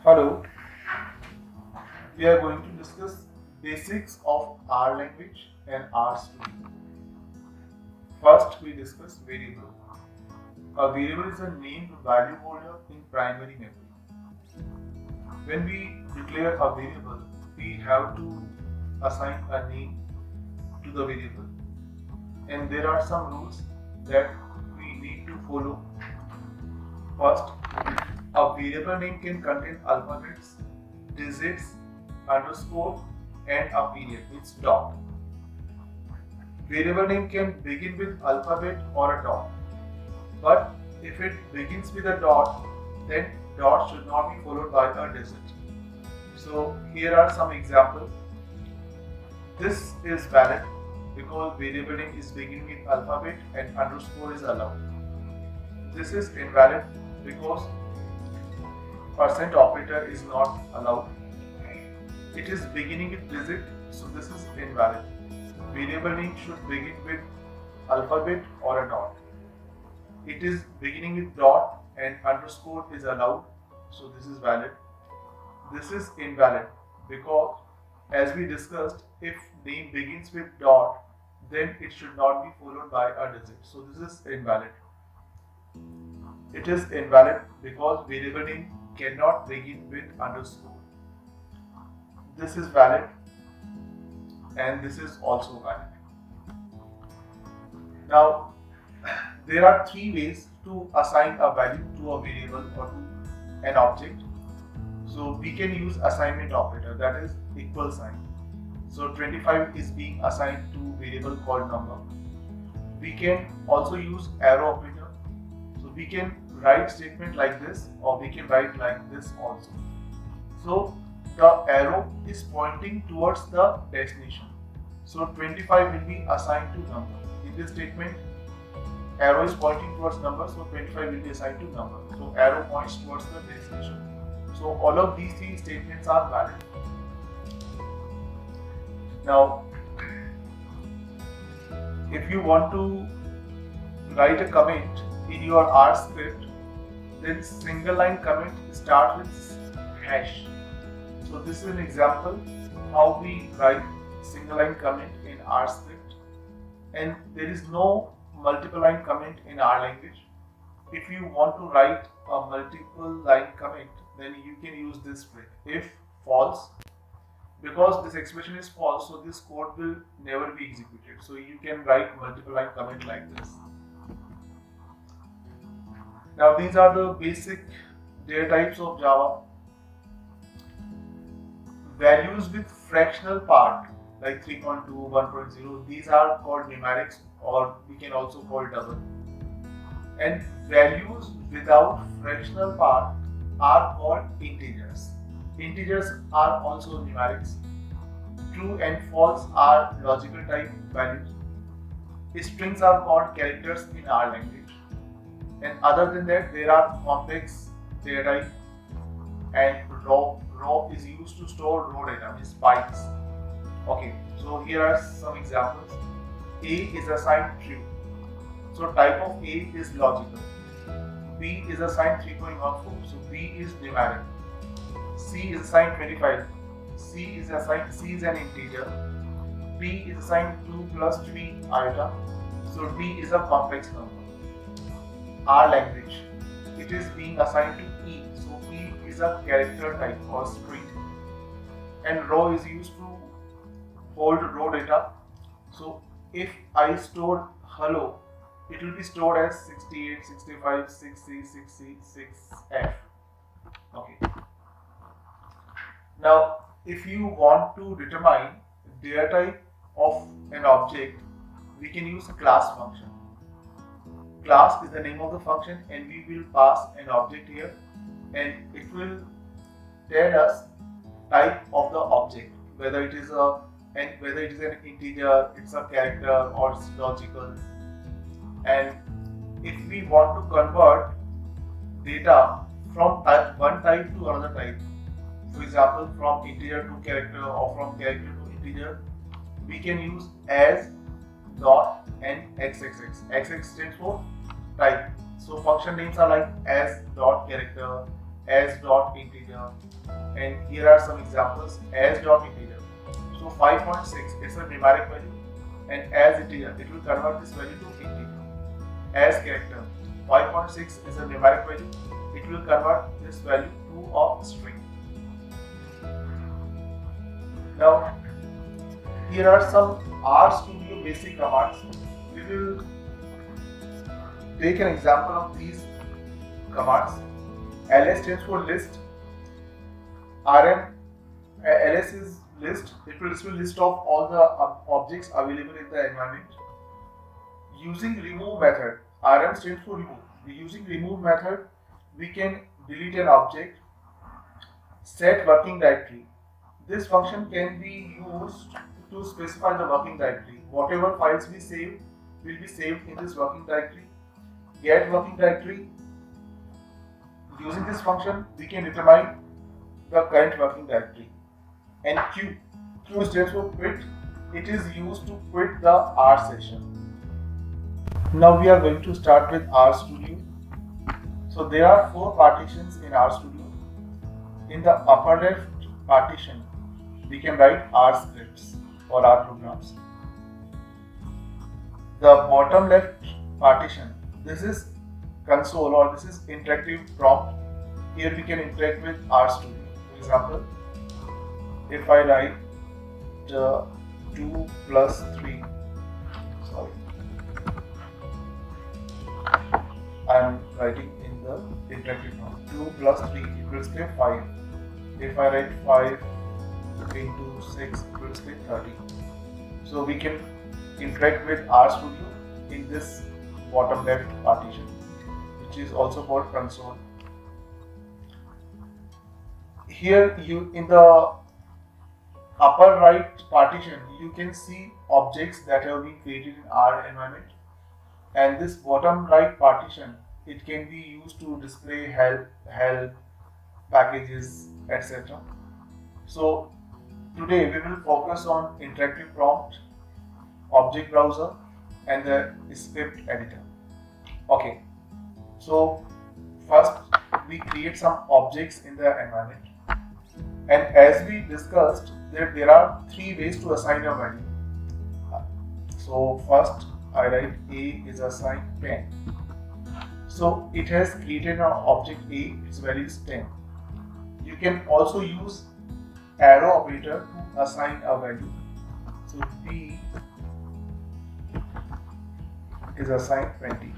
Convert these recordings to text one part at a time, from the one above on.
Hello, we are going to discuss basics of R language and R studio. First, we discuss variable. A variable is a named value holder in primary memory. When we declare a variable, we have to assign a name to the variable, and there are some rules that we need to follow. First, a variable name can contain alphabets, digits, underscore, and a period, means dot. Variable name can begin with alphabet or a dot, but if it begins with a dot, then dot should not be followed by a digit. So here are some examples. This is valid because variable name is beginning with alphabet and underscore is allowed. This is invalid because percent operator is not allowed. It is beginning with digit, so this is invalid. Variable name should begin with alphabet or a dot. It is beginning with dot and underscore is allowed, so this is valid. This is invalid because, as we discussed, if name begins with dot, then it should not be followed by a digit, so this is invalid. It is invalid because variable name cannot begin with underscore. This is valid and this is also valid. Now, there are three ways to assign a value to a variable or to an object. So we can use assignment operator, that is equal sign. So 25 is being assigned to variable called number. We can also use arrow operator. So we can write statement like this, or we can write like this also. So the arrow is pointing towards the destination. So 25 will be assigned to number. In this statement, arrow is pointing towards number, so 25 will be assigned to number. So arrow points towards the destination. So all of these three statements are valid. Now, if you want to write a comment in your R script, then single line comment start with hash. So this is an example how we write single line comment in R script, and there is no multiple line comment in R language. If you want to write a multiple line comment, then you can use this trick. If false, because this expression is false, so this code will never be executed. So you can write multiple line comment like this. Now these are the basic data types of Java. Values with fractional part like 3.2, 1.0, these are called numerics, or we can also call double. And values without fractional part are called integers. Integers are also numerics. True and false are logical type values. Strings are called characters in R language. And other than that, there are complex data type, and raw is used to store raw data, means bytes. Okay, so here are some examples. A is assigned true, so type of A is logical. B is assigned 3.14, so B is numeric. C is assigned 25, C is an integer. B is assigned 2 plus 3 iota, so D is a complex number. R language, it is being assigned to E, so E is a character type or string. And raw is used to hold raw data. So if I store hello, it will be stored as 68, 65, 60, 66F. Okay. Now, if you want to determine data type of an object, we can use a class function. Class is the name of the function, and we will pass an object here, and it will tell us type of the object, whether it is an integer, it's a character, or it's logical. And if we want to convert data from one type to another type, for example from integer to character or from character to integer, we can use as, dot, and xxx. Xx stands for type. So function names are like as dot character, as dot integer, and here are some examples as dot integer. So 5.6 is a numeric value, and as integer it will convert this value to integer. As character, 5.6 is a numeric value, it will convert this value to a string. Now here are some RStudio basic commands. We will take an example of these commands. ls stands for list. ls is list. It will display list of all the objects available in the environment. Using remove method, rm stands for remove. Using remove method, we can delete an object. Set working directory. This function can be used to specify the working directory. Whatever files we save will be saved in this working directory. Get working directory. Using this function, we can determine the current working directory. And Q stands for quit. It is used to quit the R session. Now we are going to start with RStudio. So there are 4 partitions in RStudio. In the upper left partition, we can write R scripts or R programs. The bottom left partition, this is console or this is interactive prompt. Here we can interact with RStudio. For example, if I write 2 plus 3, I am writing in the interactive prompt. 2 plus 3, it will say 5. If I write 5 into 6, it will say 30. So we can interact with RStudio in this bottom left partition, which is also called console. Here you in the upper right partition, you can see objects that have been created in our environment, and this bottom right partition, it can be used to display help, packages, etc. So today we will focus on interactive prompt, object browser, and the script editor. Okay, so first we create some objects in the environment, and as we discussed, there are 3 ways to assign a value. So first I write A is assigned 10. So it has created an object A, its value is 10. You can also use arrow operator to assign a value. So B is assigned 20.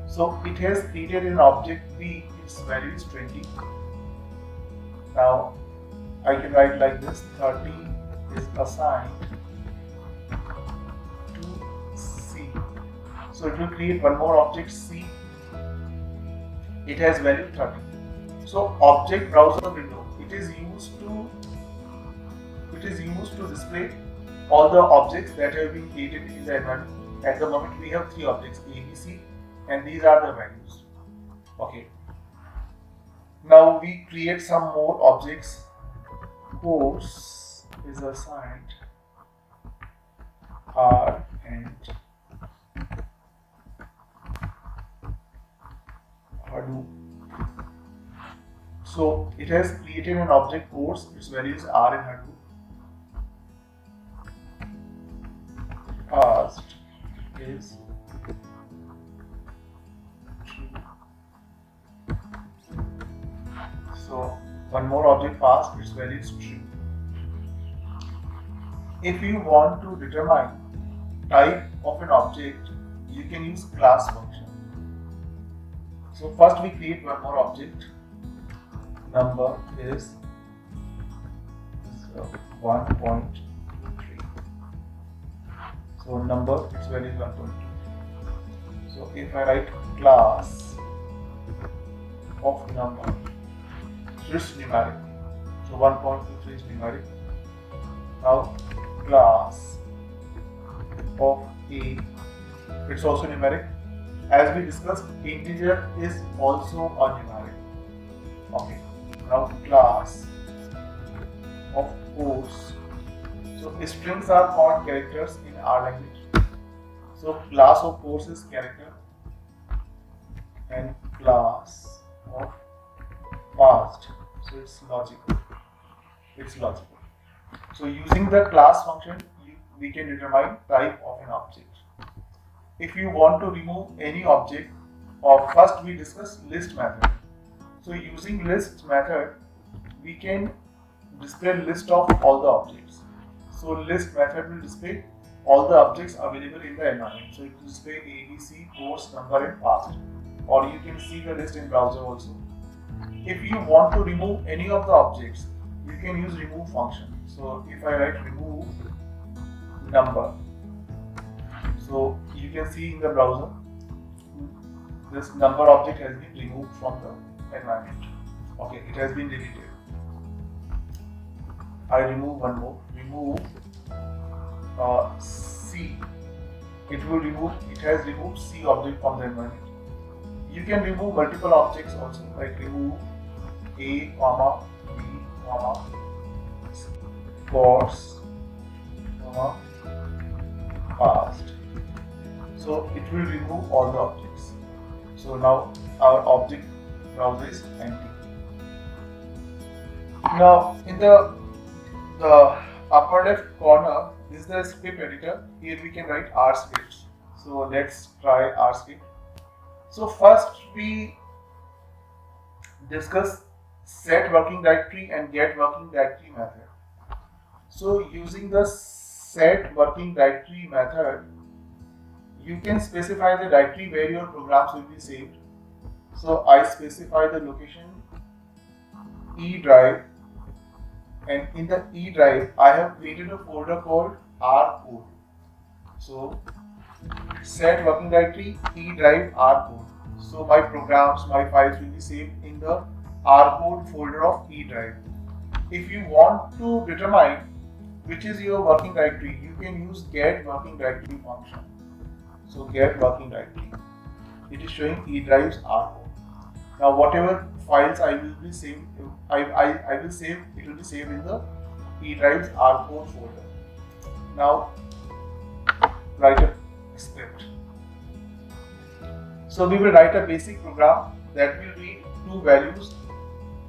So it has created an object B, its value is 20. Now I can write like this: 30 is assigned to C. So it will create one more object C. It has value 30. So object browser window, it is used to display all the objects that have been created in the environment. At the moment we have 3 objects, A, B, C, and these are the values. Okay. Now we create some more objects. Course is assigned R and Hadoop. So it has created an object course, its value is R in Hadoop. Past is true. So one more object passed, its value is true. If you want to determine type of an object, you can use class function. So first we create one more object. Number is 1.3. So number, its value is 1.2. So if I write class of number, so it's numeric. So 1.23 is numeric. Now class of A, it's also numeric. As we discussed, integer is also a numeric. Okay. Now class of course. So strings are called characters in our language. So class of course is character, and class of passed, so it's logical. So using the class function, we can determine type of an object. If you want to remove any object, or first we discuss list method. So using list method, we can display list of all the objects. So list method will display all the objects available in the environment. So it will display ABC, course, number and past. Or you can see the list in browser also. If you want to remove any of the objects, you can use remove function. So if I write remove number, so you can see in the browser this number object has been removed from the environment. Okay, it has been deleted. I remove one more. Remove C. It has removed C object from the environment. You can remove multiple objects also, like remove A, comma, B, comma, course, comma, past. So it will remove all the objects. So now our object browser is empty. Now in the upper left corner is the script editor. Here we can write R scripts. So let's try R script. So first we discuss set working directory and get working directory method. So using the set working directory method, you can specify the directory where your programs will be saved. So I specify the location E drive, and in the E drive I have created a folder called R code. So set working directory E drive R code. So my programs, my files will be saved in the R code folder of E drive. If you want to determine which is your working directory, you can use get working directory function. So get working directory. It is showing E drive's R code. Now whatever files I will be saving, I will save, it will be saved in the E drive's R code folder. Now write a script. So we will write a basic program that will read two values,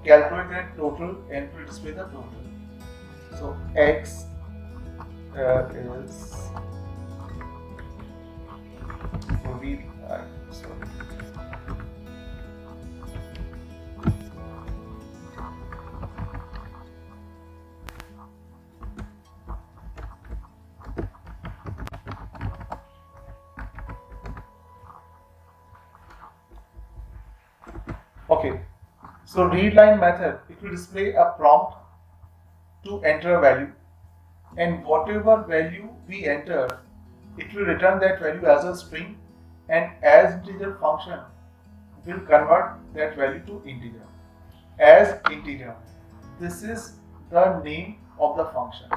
calculate the total and will display the total. So X is okay. So read line method, it will display a prompt to enter a value, and whatever value we enter, it will return that value as a string, and as integer function will convert that value to integer. As integer, this is the name of the function,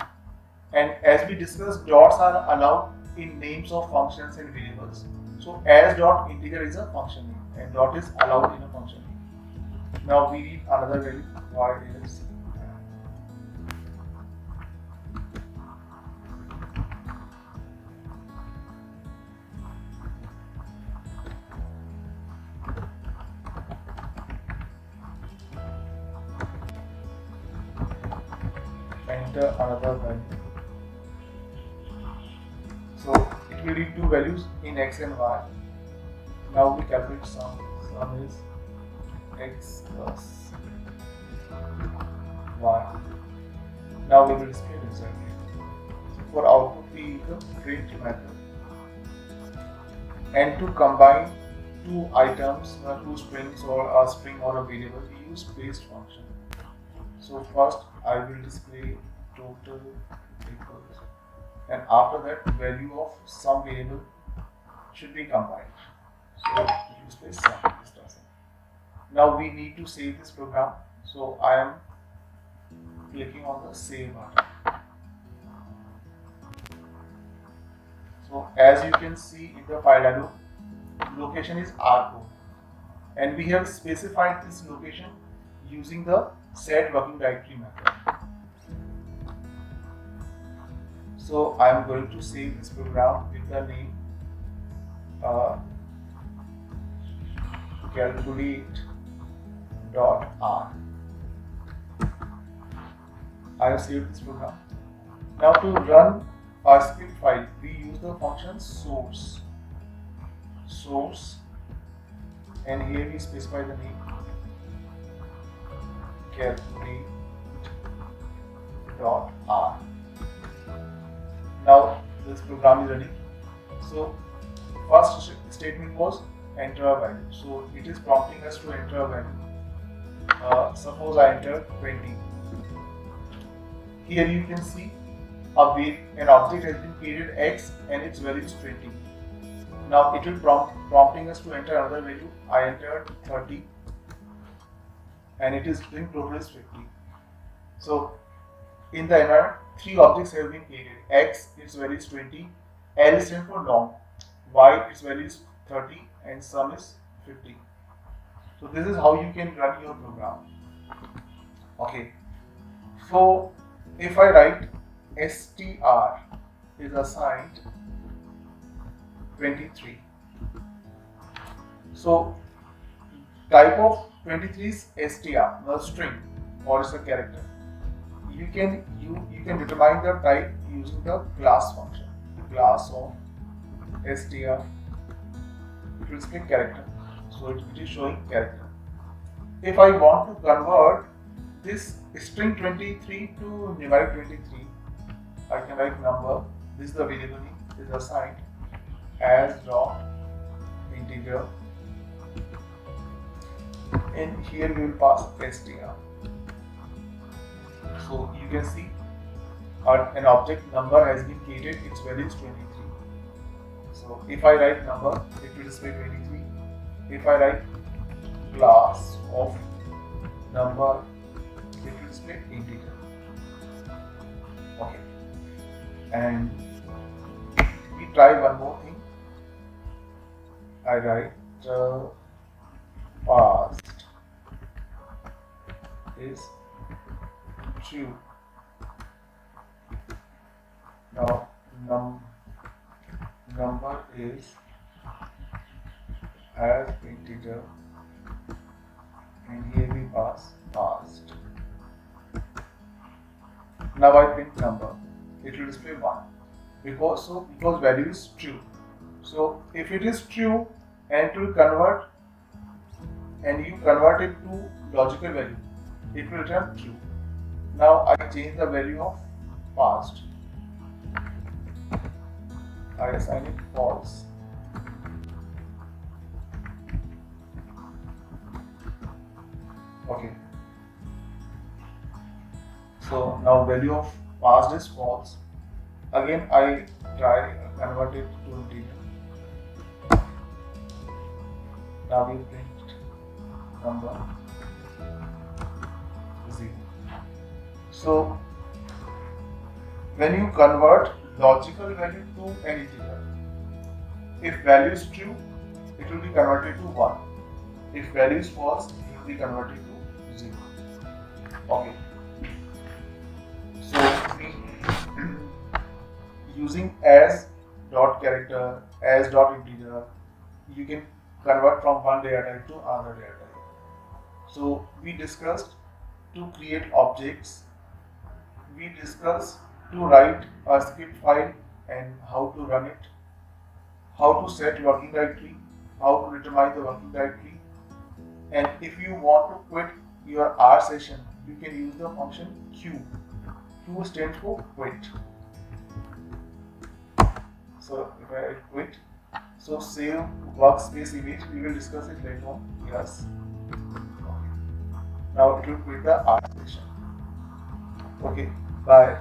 and as we discussed, dots are allowed in names of functions and variables. So as dot integer is a function name, and dot is allowed in a function name. Now we need another value, y is enter another value. So it will read two values in x and y. Now we calculate sum. Sum is x plus y. Now we will display the result. For output we use the print method. And to combine two items, two strings or a string or a variable, we use paste function. So first I will display total equals, and after that value of some variable should be combined. So we display sum. Now we need to save this program. So I am clicking on the save button. So as you can see in the file dialog, location is R code, and we have specified this location using the set working directory method. So I am going to save this program with the name calculate.r. I have saved this program. Now to run our script file, we use the function source, and here we specify the name, calculate.r. Now this program is ready. So first statement was enter a value. So it is prompting us to enter a value. Suppose I enter 20. Here you can see an object has been created x and its value is 20. Now it will prompting us to enter another value. I entered 30 and it is in progress 50. So in the environment, 3 objects have been created. X, its value is 20, L stands for long, Y, its value is 30, and sum is 50. So this is how you can run your program. Okay. So if I write str is assigned 23. So type of 23 is str, the string, or is a character. You can determine the type using the class function. Class of str, it will display character. So it is showing character. If I want to convert this string 23 to numeric 23, I can write number. This is the variable name, is assigned as dot integer, and here we will pass str. So you can see an object number has been created, its value is 23. So if I write number, it will display 23. If I write class of number, it will display integer. Okay. And we try one more thing. I write past is true. Now number is as integer, and here we pass past. Now I print number, it will display 1 because value is true. So if it is true and it will convert, and you convert it to logical value, it will return true. Now I change the value of past. I assign it false. Okay. So now value of past is false. Again I try convert it to integer. Now we print number 0. So when you convert logical value to an integer, if value is true, it will be converted to 1. If value is false, it will be converted to 0. Okay. So using as dot character, as dot integer, you can convert from one data type to another data type. So we discussed to create objects. We discussed to write a script file and how to run it, how to set working directory, how to determine the working directory, and if you want to quit your R session, you can use the function Q. Q stands for quit. So if I quit, so save workspace image, we will discuss it later on. Yes. Okay. Now it will quit the R session. Okay, bye.